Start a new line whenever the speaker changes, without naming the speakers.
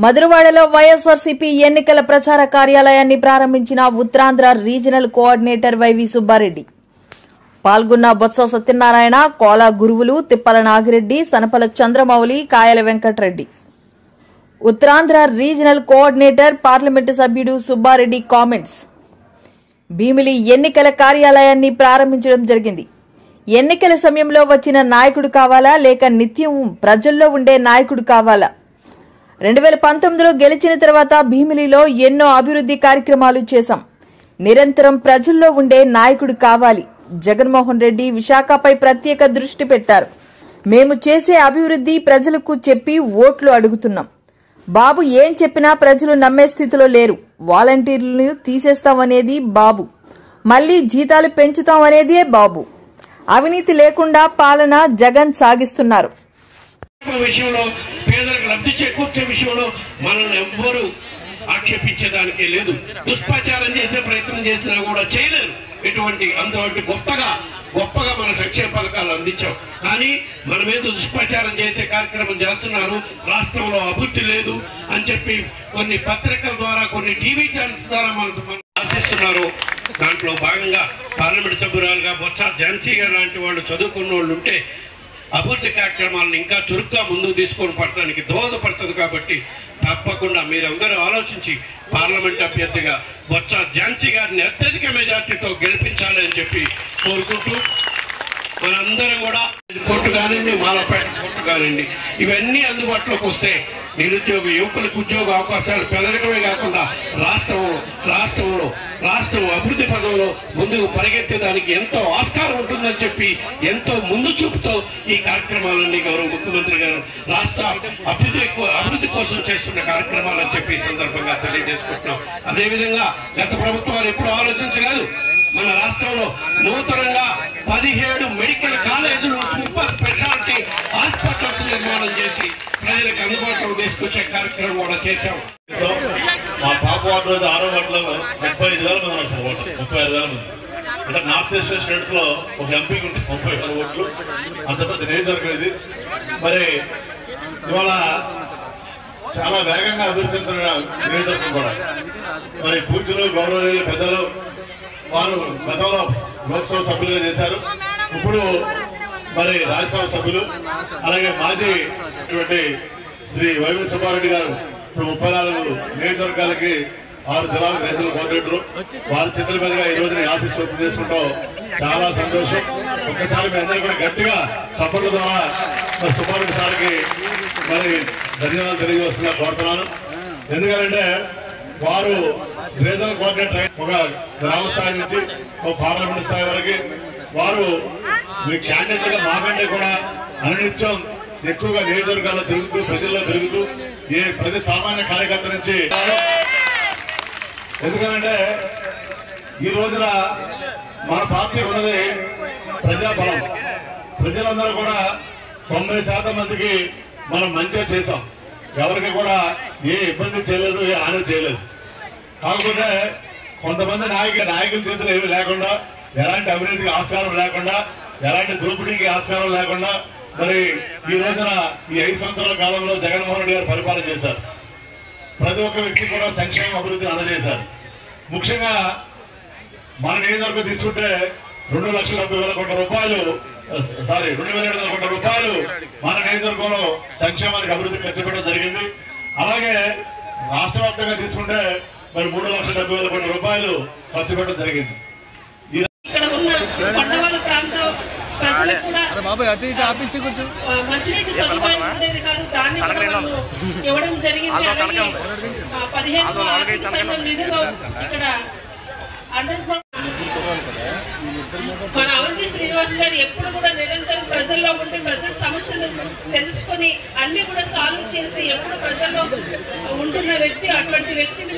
మధురవాడలో వైఎస్ఆర్సీపీ ఎన్నికల ప్రచార కార్యాలయాన్ని ప్రారంభించిన Uttarandhra regional coordinator YV Subba Reddy. పాల్గొన్న బొత్స సత్యనారాయణ, కోల గురువులు, తిప్పల Nagireddy, Sanapala Chandramouli, Kayala Venkata Reddy. Uttarandhra regional coordinator parliament సభ్యుడు సుబ్బారెడ్డి కామెంట్స్. భీమిలి ఎన్నికల కార్యాలయాన్ని ప్రారంభించడం జరిగింది. ఎన్నికల సమయంలో వచ్చిన నాయకుడు కావాలా లేక నిత్యం ప్రజల్లో ఉండే నాయకుడు కావాలా? 2019లో గెలిచిన తర్వాత భీమిలిలో ఎన్నో అభివృద్ధి కార్యక్రమాలు చేశాం. నిరంతరం ప్రజల్లో ఉండే నాయకుడు కావాలి. జగన్మోహన్ రెడ్డి విశాఖపై ప్రత్యేక దృష్టి పెట్టారు. మేము చేసే అభివృద్ధి ప్రజలకు చెప్పి ఓట్లు అడుగుతున్నాం. బాబు ఏం చెప్పినా ప్రజలు నమ్మే స్థితిలో లేరు. వాలంటీర్లను తీసేస్తామనేది బాబు, మళ్లీ జీతాలు పెంచుతామనేదే బాబు. అవినీతి లేకుండా పాలన జగన్ సాగిస్తున్నారు.
విషయంలో పేదలకు లబ్ధి చేకూర్చే విషయంలో మనల్ని ఎవ్వరూ ఆక్షేపించేదానికే లేదు. దుష్ప్రచారం చేసే ప్రయత్నం చేసినా కూడా చేయలేరు. అంతటి గొప్పగా మన సంక్షేమ పథకాలు అందించాం. కానీ మన మీద దుష్ప్రచారం చేసే కార్యక్రమం చేస్తున్నారు. రాష్ట్రంలో అభివృద్ధి లేదు అని చెప్పి కొన్ని పత్రికల ద్వారా, కొన్ని టీవీ ఛానల్స్ ద్వారా మనకు ఆశిస్తున్నారు. దాంట్లో భాగంగా పార్లమెంట్ సభ్యురాలుగా బొత్స ఝాన్సీ గారు లాంటి వాళ్ళు చదువుకున్న వాళ్ళు ఉంటే అభివృద్ధి కార్యక్రమాలను ఇంకా చురుగ్గా ముందుకు తీసుకొని పడటానికి దోహదపడుతుంది. కాబట్టి తప్పకుండా మీరందరూ ఆలోచించి పార్లమెంట్ అభ్యర్థిగా బొత్స ఝాన్సీ గారిని అత్యధిక మెజార్టీతో గెలిపించాలని చెప్పి కోరుకుంటూ, మనందరం కూడా కోర్టు కానివ్వండి, మాలపేట కోర్టు కానివ్వండి, ఇవన్నీ అందుబాటులోకి వస్తే నిరుద్యోగ యువకులకు ఉద్యోగ అవకాశాలు పెరగడమే కాకుండా రాష్ట్రం అభివృద్ధి పదంలో ముందుకు పరిగెత్తేదానికి ఎంతో ఆస్కారం ఉంటుందని చెప్పి ఎంతో ముందు చూపుతో ఈ కార్యక్రమాలన్నీ గౌరవ ముఖ్యమంత్రి గారు రాష్ట్ర అభివృద్ధి కోసం చేస్తున్న కార్యక్రమాలని చెప్పి ఈ సందర్భంగా తెలియజేసుకుంటున్నాం. అదేవిధంగా గత ప్రభుత్వాలు ఎప్పుడూ ఆలోచించలేదు. మన రాష్ట్రంలో నూతనంగా 17 మెడికల్ కాలేజీలు, సూపర్ స్పెషాలిటీ హాస్పిటల్స్ నిర్మాణం చేసి ప్రజలకు అందుబాటులో తీసుకొచ్చే కార్యక్రమం కూడా చేశాం.
మా పాప వార్డు రోజు 6వ వార్డులో 35,000 మంది ఉన్నారు సార్. 36,000 మంది అంటే నార్త్ ఈస్టర్న్ స్టేట్స్ లో ఒక ఎంపీకి ఉంటుంది 30,000 ఓట్లు. అంత పెద్ద నియోజకవర్గం ఇది. మరి ఇవాళ చాలా వేగంగా అభివృద్ధి చెందుతున్న నియోజకవర్గం కూడా. మరి పూజ్యులు, గౌరవనీయులు, పెద్దలు వారు గతంలో లోక్సభ సభ్యులుగా చేశారు. ఇప్పుడు మరి రాజ్యసభ సభ్యులు, అలాగే మాజీ శ్రీ వైవి సుబ్బారెడ్డి గారు ఇప్పుడు 34 నియోజకవర్గాలకి 6 జిల్లాలకు రైతులు కోఆర్డినేటర్. వారి చేతుల మీదుగా ఈ రోజున ఆఫీస్ ఓపెన్ చేసుకుంటాం. చాలా సంతోషం. ఒక్కసారి మీ అందరూ కూడా గట్టిగా చప్పట్ల ద్వారా మరి సుబ్బారెడ్డి సార్కి మరి ధన్యవాదాలు తెలియజేస్తున్నా కోరుతున్నాను. ఎందుకంటే వారు రీజనల్ కోఆర్డినేటర్ ఒక గ్రామ స్థాయి నుంచి ఒక పార్లమెంట్ స్థాయి వరకు వారు మీ క్యాండిడేట్ గా మాకంటే కూడా అనునిత్యం ఎక్కువగా నియోజకవర్గాల్లో తిరుగుతూ, ప్రజల్లో తిరుగుతూ ప్రతి సామాన్య కార్యకర్త నుంచి. ఎందుకంటే ఈ రోజున మన పార్టీ ఉన్నది ప్రజాబలం. ప్రజలందరూ కూడా 90% మందికి మనం మంచిగా చేసాం. ఎవరికి కూడా ఏ ఇబ్బంది చేయలేదు, ఏ హాని చేయలేదు. కాకపోతే కొంతమంది నాయకుల చేతులు ఏమి లేకుండా, ఎలాంటి అవినీతికి ఆస్కారం లేకుండా, ఎలాంటి దోపిడీకి ఆస్కారం లేకుండా మరి ఈ రోజున ఈ 5 సంవత్సరాల కాలంలో జగన్మోహన్ రెడ్డి గారు పరిపాలన చేశారు. ప్రతి ఒక్క వ్యక్తి కూడా సంక్షేమ అభివృద్ధిని అందజేశారు. ముఖ్యంగా మన నియోజకవర్గం తీసుకుంటే 2,70,000 కోట్ల రూపాయలు 2,700 కోట్ల రూపాయలు మన నియోజకవర్గంలో సంక్షేమానికి అభివృద్ధి ఖర్చు పెట్టడం జరిగింది. అలాగే రాష్ట్ర వ్యాప్తంగా తీసుకుంటే మరి 3,70,000 కోట్ల రూపాయలు ఖర్చు పెట్టడం జరిగింది.
ఇక్కడ ఉన్న కొండవాళ్ళ ప్రాంతం ప్రజలకు కూడా మంచినీటి సదుపాయం ఉండేది కాదు. దాన్ని కూడా మనం ఇవ్వడం జరిగింది. అలాగే 15వ ఆర్థిక సంఘం నిధులు ఇక్కడ మన అవంతి శ్రీనివాస్ గారు ఎప్పుడు కూడా నిరంతరం ప్రజల్లో ఉండి ప్రజల సమస్యలు తెలుసుకొని అన్ని కూడా సాల్వ్ చేసి ఎప్పుడు ప్రజల్లో ఉంటున్న వ్యక్తి. అటువంటి వ్యక్తిని